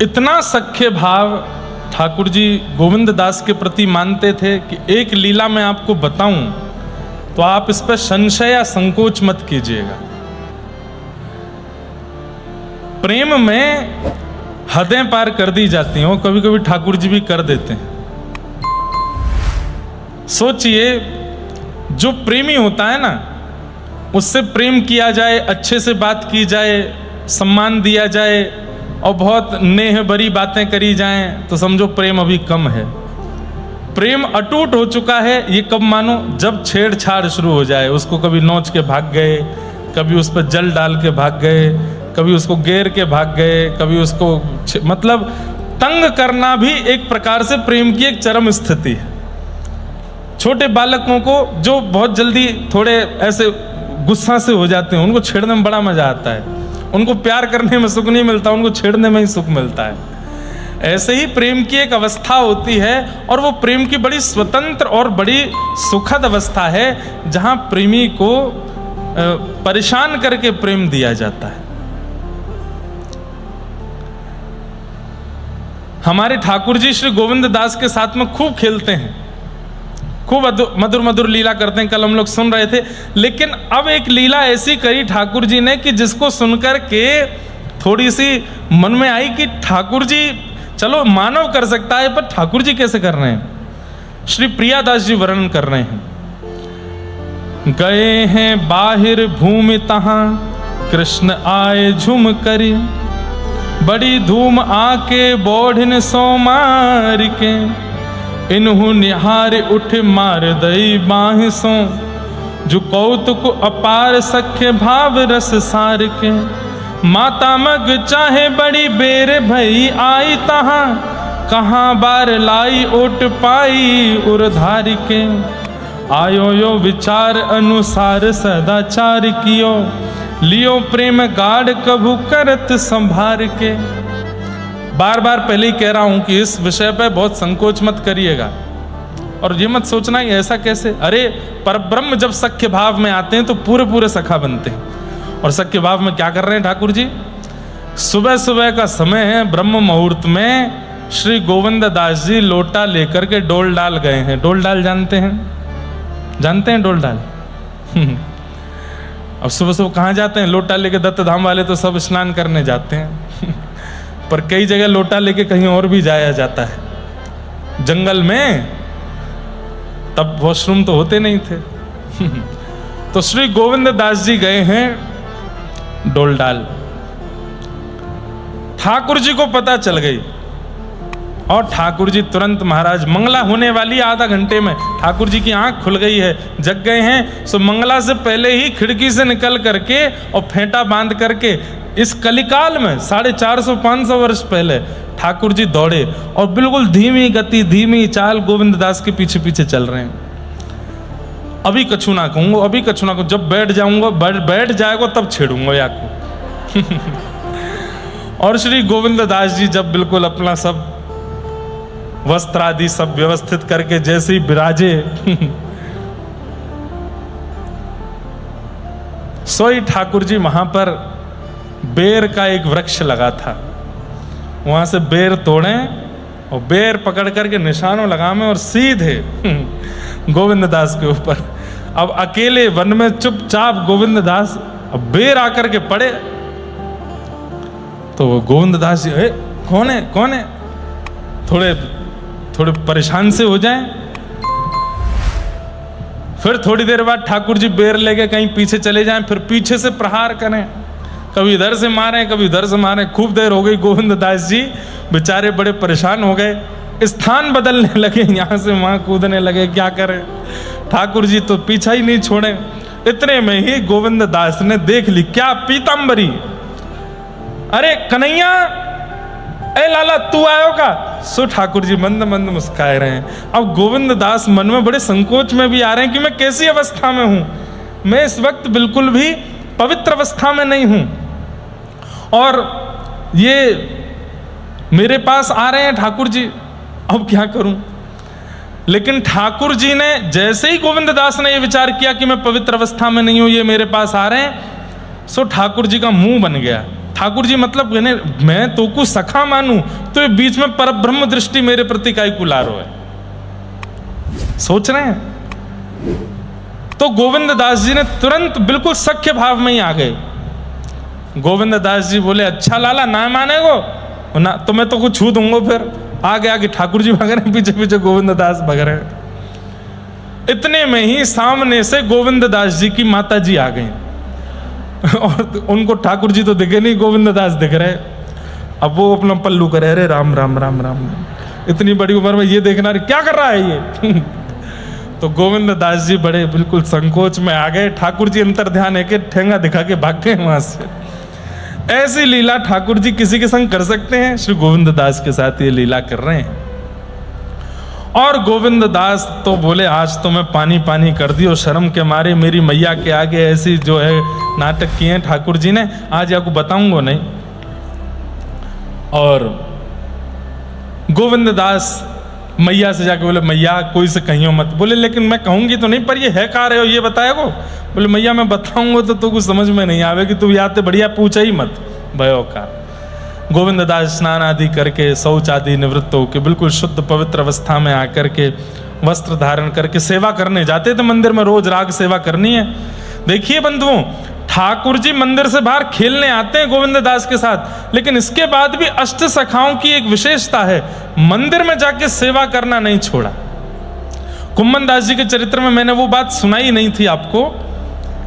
इतना सख्य भाव ठाकुर जी गोविंद दास के प्रति मानते थे कि एक लीला मैं आपको बताऊं तो आप इस पर संशय या संकोच मत कीजिएगा। प्रेम में हदें पार कर दी जाती हैं, कभी कभी ठाकुर जी भी कर देते हैं। सोचिए, जो प्रेमी होता है ना, उससे प्रेम किया जाए, अच्छे से बात की जाए, सम्मान दिया जाए और बहुत नेह भरी बातें करी जाएं, तो समझो प्रेम अभी कम है। प्रेम अटूट हो चुका है, ये कब मानो, जब छेड़छाड़ शुरू हो जाए। उसको कभी नोच के भाग गए, कभी उस पर जल डाल के भाग गए, कभी उसको घेर के भाग गए, कभी उसको मतलब तंग करना भी एक प्रकार से प्रेम की एक चरम स्थिति है। छोटे बालकों को जो बहुत जल्दी थोड़े ऐसे गुस्सा से हो जाते हैं, उनको छेड़ने में बड़ा मजा आता है। उनको प्यार करने में सुख नहीं मिलता, उनको छेड़ने में ही सुख मिलता है। ऐसे ही प्रेम की एक अवस्था होती है, और वो प्रेम की बड़ी स्वतंत्र और बड़ी सुखद अवस्था है, जहां प्रेमी को परेशान करके प्रेम दिया जाता है। हमारे ठाकुर जी श्री गोविंद दास के साथ में खूब खेलते हैं, खूब मधुर मधुर लीला करते हैं। कल हम लोग सुन रहे थे, लेकिन अब एक लीला ऐसी करी ठाकुर जी ने कि जिसको सुनकर के थोड़ी सी मन में आई कि ठाकुर जी, चलो मानव कर सकता है, पर ठाकुर जी कैसे कर रहे हैं। श्री प्रियादास जी वर्णन कर रहे हैं, गए हैं बाहिर भूमि तहां कृष्ण आए झुम करी, बड़ी धूम आके बोढ़न सो मार के, इन्हु निहार उठ मार दई बाह सो, जो कौतुक अपार सख्य भाव रस सार के, माता मग चाहे बड़ी बेर भई आई तहां, कहाँ बार लाई ओट पाई उर्धार के, आयो यो विचार अनुसार सदाचार कियो, लियो प्रेम गाढ़ कभू करत संभार के। बार बार पहले ही कह रहा हूं कि इस विषय पे बहुत संकोच मत करिएगा, और ये मत सोचना कि ऐसा कैसे। अरे परब्रह्म जब सख्य भाव में आते हैं तो पूरे पूरे सखा बनते हैं। और सख्य भाव में क्या कर रहे हैं ठाकुर जी, सुबह सुबह का समय है, ब्रह्म मुहूर्त में श्री गोविंद दास जी लोटा लेकर के डोल डाल गए हैं। डोल डाल जानते हैं, जानते हैं डोल डाल। अब सुबह सुबह कहाँ जाते हैं, लोटा लेके दत्त धाम वाले तो सब स्नान करने जाते हैं पर कई जगह लोटा लेके कहीं और भी जाया जाता है, जंगल में, तब वॉशरूम तो होते नहीं थे तो श्री गोविंद दास जी गए हैं डोल डाल। ठाकुर जी को पता चल गई, और ठाकुर जी तुरंत, महाराज मंगला होने वाली आधा घंटे में, ठाकुर जी की आंख खुल गई है, जग गए हैं। सो मंगला से पहले ही खिड़की से निकल करके और फेंटा बांध करके, इस कलिकाल में 450-500 वर्ष पहले ठाकुर जी दौड़े, और बिल्कुल धीमी गति, धीमी चाल गोविंद दास के पीछे पीछे चल रहे हैं। अभी कछु ना कहूंगा, अभी कछु ना कहूंगा, जब बैठ जाऊंगा, बैठ जाएगा तब छेड़ूंगा आपको और श्री गोविंद दास जी जब बिल्कुल अपना सब वस्त्र आदि सब व्यवस्थित करके जैसे ही विराजे सोई ठाकुर जी वहां पर बेर का एक वृक्ष लगा था, वहां से बेर तोड़े और बेर पकड़ करके निशानों लगावे और सीधे गोविंद दास के ऊपर। अब अकेले वन में चुपचाप गोविंद दास, अब बेर आकर के पड़े तो वो गोविंद दास जी, कौन है कौन है, थोड़े परेशान से हो जाएं। फिर थोड़ी देर बाद ठाकुर जी बेर लेके कहीं पीछे चले जाएं, फिर पीछे से प्रहार करें, कभी इधर से मारें कभी उधर से मारें। खूब देर हो गई, गोविंद दास जी बेचारे बड़े परेशान हो गए, स्थान बदलने लगे, यहां से वहां कूदने लगे, क्या करें। ठाकुर जी तो पीछा ही नहीं छोड़े। इतने में ही गोविंद दास ने देख ली, क्या पीतांबरी, अरे कन्हैया, ए लाला तू आयो का। सो ठाकुर जी मंद मंद मुस्काए रहे हैं। अब गोविंद दास मन में बड़े संकोच में भी आ रहे हैं कि मैं कैसी अवस्था में हूं, मैं इस वक्त बिल्कुल भी पवित्र अवस्था में नहीं हूं, और ये मेरे पास आ रहे हैं ठाकुर जी, अब क्या करूं। लेकिन ठाकुर जी ने जैसे ही गोविंद दास ने ये विचार किया कि मैं पवित्र अवस्था में नहीं हूं, ये मेरे पास आ रहे हैं, सो ठाकुर जी का मुंह बन गया। ठाकुर जी मतलब मैं तो को सखा मानू, तो ये बीच में पर ब्रह्म दृष्टि मेरे प्रति काई कुलारो है, सोच रहे हैं। तो गोविंद दास जी ने तुरंत बिल्कुल सख्य भाव में ही आ गए। गोविंद दास जी बोले अच्छा लाला ना मानेगो ना तो मैं तो कुछ छू दूंगा। फिर आगे आगे ठाकुर जी भाग रहे हैं, पीछे पीछे गोविंद दास भाग रहे हैं। इतने में ही सामने से गोविंद दास जी की माता जी आ गई और उनको ठाकुर जी तो दिखे नहीं, गोविंद दास दिख रहे। अब वो अपना पल्लू करे, अरे राम राम राम राम, इतनी बड़ी उम्र में ये देखना क्या कर रहा है ये तो गोविंद दास जी बड़े बिल्कुल संकोच में आ गए। ठाकुर जी अंतर ध्यान है कि ठेंगा दिखा के भाग गए वहां से। ऐसी लीला ठाकुर जी किसी के संग कर सकते हैं? श्री गोविंद दास के साथ ये लीला कर रहे हैं। और गोविंद दास तो बोले आज तो मैं पानी पानी कर दियो, शर्म के मारे मेरी मैया के आगे ऐसी जो है नाटक किए ठाकुर जी ने, आज आपको बताऊंगा नहीं। और गोविंद दास मैया से जाके बोले मैया कोई से कहियो मत। बोले लेकिन मैं कहूंगी तो नहीं, पर ये है कहाँ रहे हो ये बताएगो? बोले मैया मैं बताऊंगा तो कुछ समझ में नहीं आवेगी, तू याद बढ़िया पूछा ही मत भयो का। गोविंद दास स्नान आदि करके शौच आदि निवृत्त होकर बिल्कुल शुद्ध पवित्र अवस्था में आकर के वस्त्र धारण करके सेवा करने जाते थे मंदिर में। रोज राग सेवा करनी है। देखिए बंधुओं, ठाकुर जी मंदिर से बाहर खेलने आते हैं गोविंद दास के साथ, लेकिन इसके बाद भी अष्ट सखाओं की एक विशेषता है, मंदिर में जाके सेवा करना नहीं छोड़ा। कुम्मन दास जी के चरित्र में मैंने वो बात सुनाई नहीं थी आपको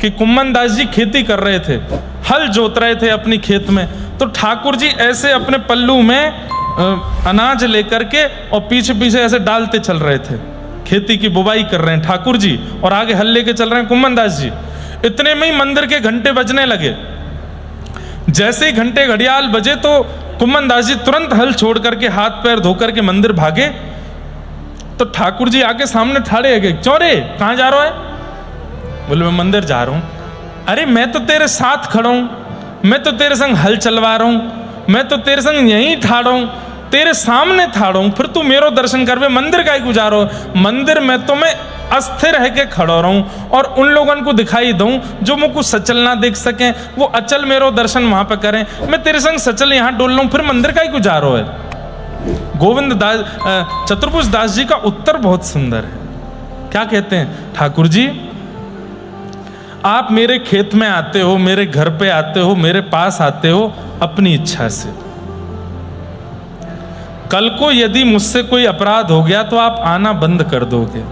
कि कुम्मन दास जी खेती कर रहे थे, हल जोत रहे थे अपनी खेत में, तो ठाकुर जी ऐसे अपने पल्लू में अनाज लेकर के और पीछे पीछे ऐसे डालते चल रहे थे। खेती की बुवाई कर रहे हैं ठाकुर जी और आगे हल लेके चल रहे हैं कुम्मन दास जी। इतने में ही मंदिर के घंटे बजने लगे। जैसे ही घंटे घड़ियाल बजे तो कुम्मन दास जी तुरंत हल छोड़ करके हाथ पैर धोकर के मंदिर भागे। तो ठाकुर जी आके सामने ठाड़े गए, क्यों रे कहाँ जा रहा है? बोले मैं मंदिर जा रहा हूं। अरे मैं तो तेरे साथ खड़ा हूं, मैं तो तेरे संग हल चलवा रहा हूं, मैं तो तेरे संग यहीं ठाड़ा हूं, तेरे सामने ठाड़ा हूं, फिर तू मेरो दर्शन कर। मंदिर का ही गुजारो, मंदिर में तो मैं अस्थिर रह के खड़ा रहूं और उन लोगों को दिखाई दूं जो मुझको सचल ना देख सकें, वो अचल मेरो दर्शन वहां पे करें। मैं तेरे संग सचल यहां डोल रहा हूं, फिर मंदिर का ही गुजारो है। गोविंद दास चतुर्भुज दास जी का उत्तर बहुत सुंदर है। क्या कहते हैं? ठाकुर जी आप मेरे खेत में आते हो, मेरे घर पे आते हो, मेरे पास आते हो अपनी इच्छा से। कल को यदि मुझसे कोई अपराध हो गया तो आप आना बंद कर दोगे,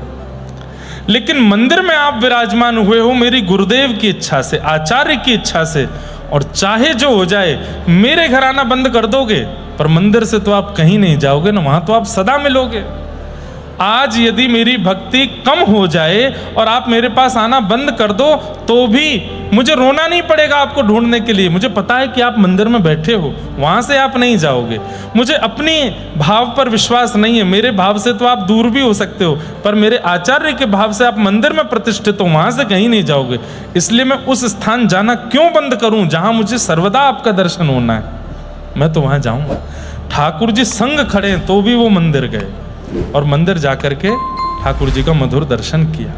लेकिन मंदिर में आप विराजमान हुए हो मेरी गुरुदेव की इच्छा से, आचार्य की इच्छा से, और चाहे जो हो जाए मेरे घर आना बंद कर दोगे, पर मंदिर से तो आप कहीं नहीं जाओगे ना, वहां तो आप सदा मिलोगे। आज यदि मेरी भक्ति कम हो जाए और आप मेरे पास आना बंद कर दो तो भी मुझे रोना नहीं पड़ेगा आपको ढूंढने के लिए। मुझे पता है कि आप मंदिर में बैठे हो, वहां से आप नहीं जाओगे। मुझे अपने भाव पर विश्वास नहीं है, मेरे भाव से तो आप दूर भी हो सकते हो, पर मेरे आचार्य के भाव से आप मंदिर में प्रतिष्ठित हो, वहां से कहीं नहीं जाओगे। इसलिए मैं उस स्थान जाना क्यों बंद करूं जहां मुझे सर्वदा आपका दर्शन होना है? मैं तो वहां जाऊंगा। ठाकुर जी संग खड़े तो भी वो मंदिर गए और मंदिर जाकर के ठाकुर जी का मधुर दर्शन किया।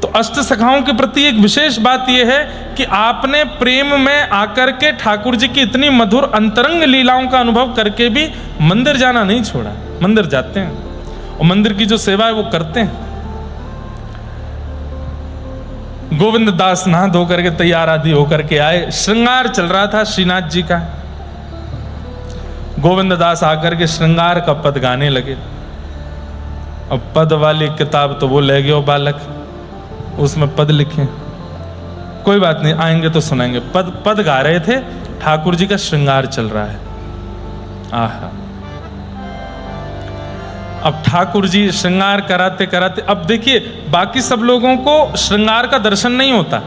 तो अष्ट सखाओं के प्रति एक विशेष बात यह है कि आपने प्रेम में आकर के ठाकुर जी की इतनी मधुर अंतरंग लीलाओं का अनुभव करके भी मंदिर जाना नहीं छोड़ा। मंदिर जाते हैं और मंदिर की जो सेवा है वो करते हैं। गोविंद दास नहा धो करके तैयार आदि होकर के आए, श्रृंगार चल रहा था श्रीनाथ जी का। गोविंद दास आकर के श्रृंगार का पद गाने लगे। अब पद वाली किताब तो वो ले गए बालक, उसमें पद लिखे। कोई बात नहीं, आएंगे तो सुनाएंगे। पद गा रहे थे, ठाकुर जी का श्रृंगार चल रहा है। आहा, अब ठाकुर जी श्रृंगार कराते कराते, अब देखिए बाकी सब लोगों को श्रृंगार का दर्शन नहीं होता,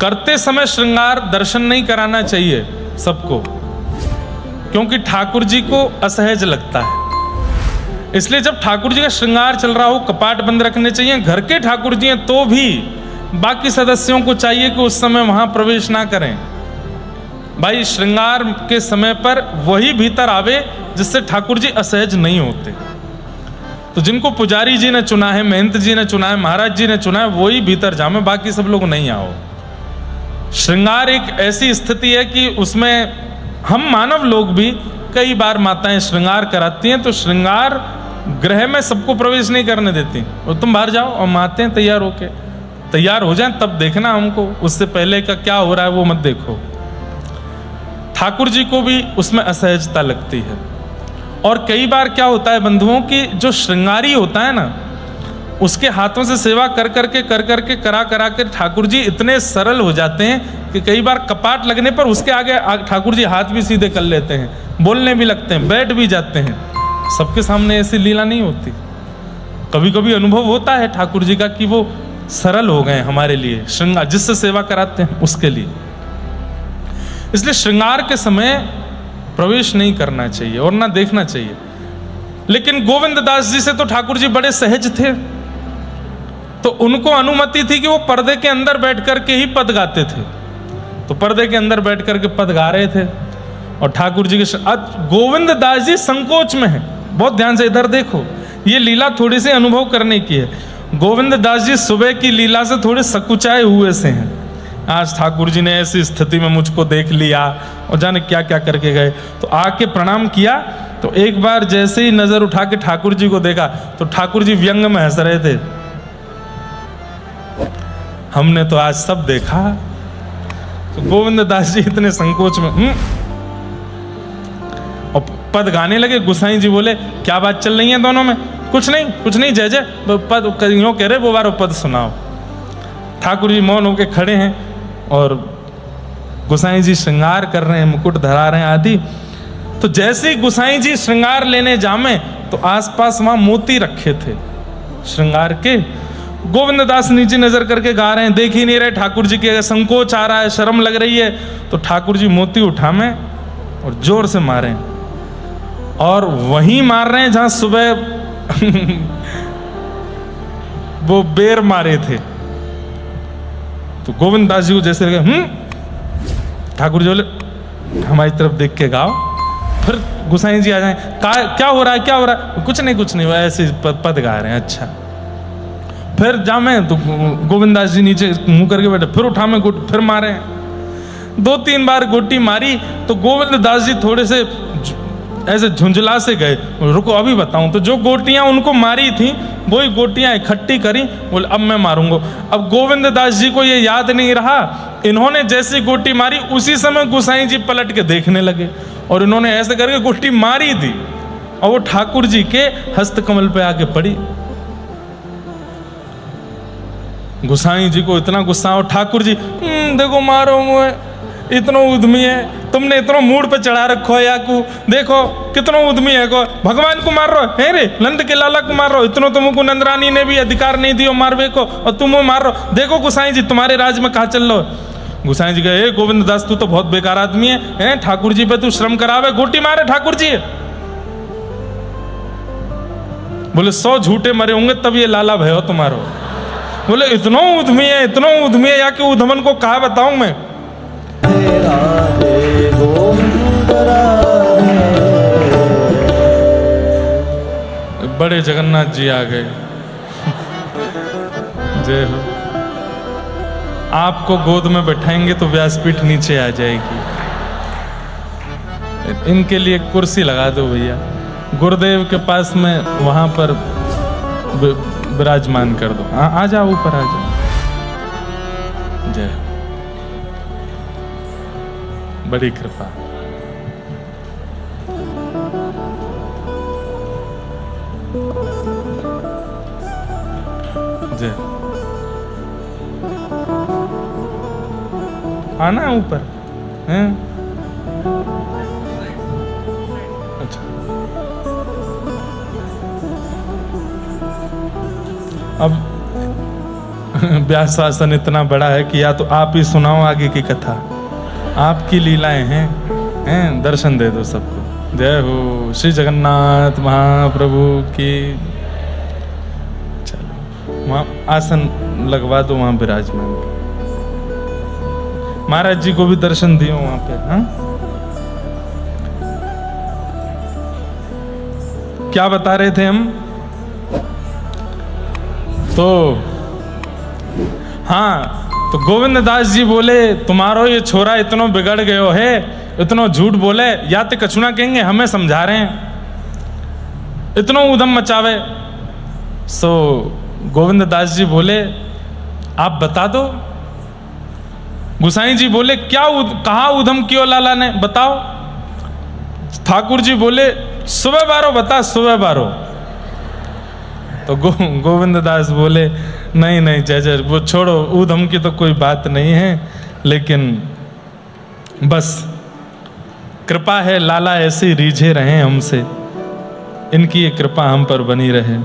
करते समय श्रृंगार दर्शन नहीं कराना चाहिए सबको, क्योंकि ठाकुर जी को असहज लगता है। इसलिए जब ठाकुर जी का श्रृंगार चल रहा हो कपाट बंद रखने चाहिए। घर के ठाकुर जी हैं तो भी बाकी सदस्यों को चाहिए कि उस समय वहां प्रवेश ना करें। भाई श्रृंगार के समय पर वही भीतर आवे जिससे ठाकुर जी असहज नहीं होते। तो जिनको पुजारी जी ने चुना है, महंत जी ने चुना है, महाराज जी ने चुना है, वही भीतर जामे, बाकी सब लोग नहीं आओ। श्रृंगार एक ऐसी स्थिति है कि उसमें हम मानव लोग भी कई बार माताएं श्रृंगार कराती हैं, तो श्रृंगार गृह में सबको प्रवेश नहीं करने देती। और तुम बाहर जाओ और मातें तैयार होके तैयार हो जाएं तब देखना हमको, उससे पहले का क्या हो रहा है वो मत देखो। ठाकुर जी को भी उसमें असहजता लगती है। और कई बार क्या होता है बंधुओं की, जो श्रृंगारी होता है ना, उसके हाथों से सेवा कर करके करा के ठाकुर जी इतने सरल हो जाते हैं कि कई बार कपाट लगने पर उसके आगे ठाकुर जी हाथ भी सीधे कर लेते हैं, बोलने भी लगते हैं, बैठ भी जाते हैं। सबके सामने ऐसी लीला नहीं होती। कभी कभी अनुभव होता है ठाकुर जी का कि वो सरल हो गए हमारे लिए, श्रृंगार जिससे सेवा कराते हैं उसके लिए। इसलिए श्रृंगार के समय प्रवेश नहीं करना चाहिए और ना देखना चाहिए। लेकिन गोविंद दास जी से तो ठाकुर जी बड़े सहज थे, तो उनको अनुमति थी कि वो पर्दे के अंदर बैठ करके ही पद गाते थे। तो पर्दे के अंदर बैठ करके पद गा रहे थे और ठाकुर जी के गोविंद दास जी संकोच में है। बहुत ध्यान से इधर देखो, ये लीला थोड़ी सी अनुभव करने की है। गोविंद दास जी सुबह की लीला से थोड़े सकुचाए हुए से हैं। आज ठाकुर जी ने ऐसी स्थिति में मुझको देख लिया और जाने क्या क्या करके गए। तो आके प्रणाम किया, तो एक बार जैसे ही नजर उठा के ठाकुर जी को देखा तो ठाकुर जी व्यंग में हंस रहे थे। हमने तो आज सब देखा। तो गोविंद दास जी इतने संकोच में और पद गाने लगे। गुसाई जी बोले क्या बात चल रही है दोनों में? कुछ नहीं जय जय पद कह रहे वो बारो पद सुनाओ। ठाकुर जी मौन होके खड़े हैं और गुसाई जी श्रृंगार कर रहे हैं, मुकुट धरा रहे हैं आदि। तो जैसे ही गुसाई जी श्रृंगार लेने जामे तो आसपास वहां मोती रखे थे श्रृंगार के। गोविंद दास नीचे नजर करके गा रहे हैं, देख ही नहीं रहे ठाकुर जी के, संकोच आ रहा है, शर्म लग रही है। तो ठाकुर जी मोती उठामे और जोर से मारे, और वहीं मार रहे हैं जहां सुबह वो बेर मारे थे। तो गोविंद दास जी को जैसे लगे ठाकुर जी बोले हमारी तरफ देख के गाओ। फिर गुसाई जी आ जाए, क्या हो रहा है? कुछ नहीं, वो ऐसे पद गा रहे हैं। अच्छा, फिर जामे तो गोविंद दास जी नीचे मुंह करके बैठे, फिर उठा में गुट, फिर मारे। 2-3 बार गोटी मारी तो गोविंद दास जी थोड़े से ऐसे झुंझला से गए। रुको अभी बताऊं। तो जो गोटियां उनको मारी थी वही गोटियां इकट्ठी करी, बोले अब मैं मारूंगा। अब गोविंद दास जी को ये याद नहीं रहा, इन्होंने जैसी गोटी मारी उसी समय गुसाई जी पलट के देखने लगे और इन्होंने ऐसे करके गोटी मारी थी और वो ठाकुर जी के हस्त कमल पे आके पड़ी। गुसाई जी को इतना गुस्सा और ठाकुर जी देखो मारो मुझे, इतना उद्यमी है, तुमने इतना मूड पे चढ़ा रखो है याकू, देखो कितना उद्यमी है को, भगवान को मार रहो है रे, नंद के लाला को मार रहो, इतना तुमको नंदरानी ने भी अधिकार नहीं दियो मारवे को और तुम मार रहो। देखो गुसाई जी तुम्हारे राज में कहाँ चल रहो। गुसाई जी कहे गोविंद दास तू तो बहुत बेकार आदमी है, ठाकुर जी पे तू श्रम करावे, गोटी मारे ठाकुर जी। बोले 100 झूठे मरे होंगे तब ये लाला भयो तुम्हारो। बोले इतना उद्यमी है या कि उधमन को कहा बताऊं मैं। बड़े जगन्नाथ जी आ गए। जय हो। आपको गोद में बैठाएंगे तो व्यासपीठ नीचे आ जाएगी। इनके लिए कुर्सी लगा दो भैया, गुरुदेव के पास में वहां पर विराजमान कर दो। आ जाओ ऊपर आ जाओ। जय हो। बड़ी कृपा। जय। आना ऊपर हैं? अच्छा, अब व्यास शासन इतना बड़ा है कि या तो आप ही सुनाओ आगे की कथा, आपकी लीलाएं हैं, दर्शन दे दो सबको। जय हो। श्री जगन्नाथ महाप्रभु की। चलो वहाँ आसन लगवा दो, वहाँ विराजमान। महाराज जी को भी दर्शन दियो वहाँ पे। हाँ, क्या बता रहे थे हम? तो हाँ, तो गोविंद दास जी बोले तुम्हारो ये छोरा इतना बिगड़ गयो है, इतना झूठ बोले, या तो कछुना कहेंगे हमें समझा रहे हैं, इतना उधम मचावे। सो गोविंद दास जी बोले आप बता दो। गुसाई जी बोले क्या कहा उधम क्यों लाला ने, बताओ। ठाकुर जी बोले सुबह बारो बता, सुबह बारो। तो गोविंद दास बोले नहीं नहीं जय जय, वो छोड़ो, ऊधम की तो कोई बात नहीं है, लेकिन बस कृपा है लाला ऐसी रीझे रहे हमसे, इनकी ये कृपा हम पर बनी रहे।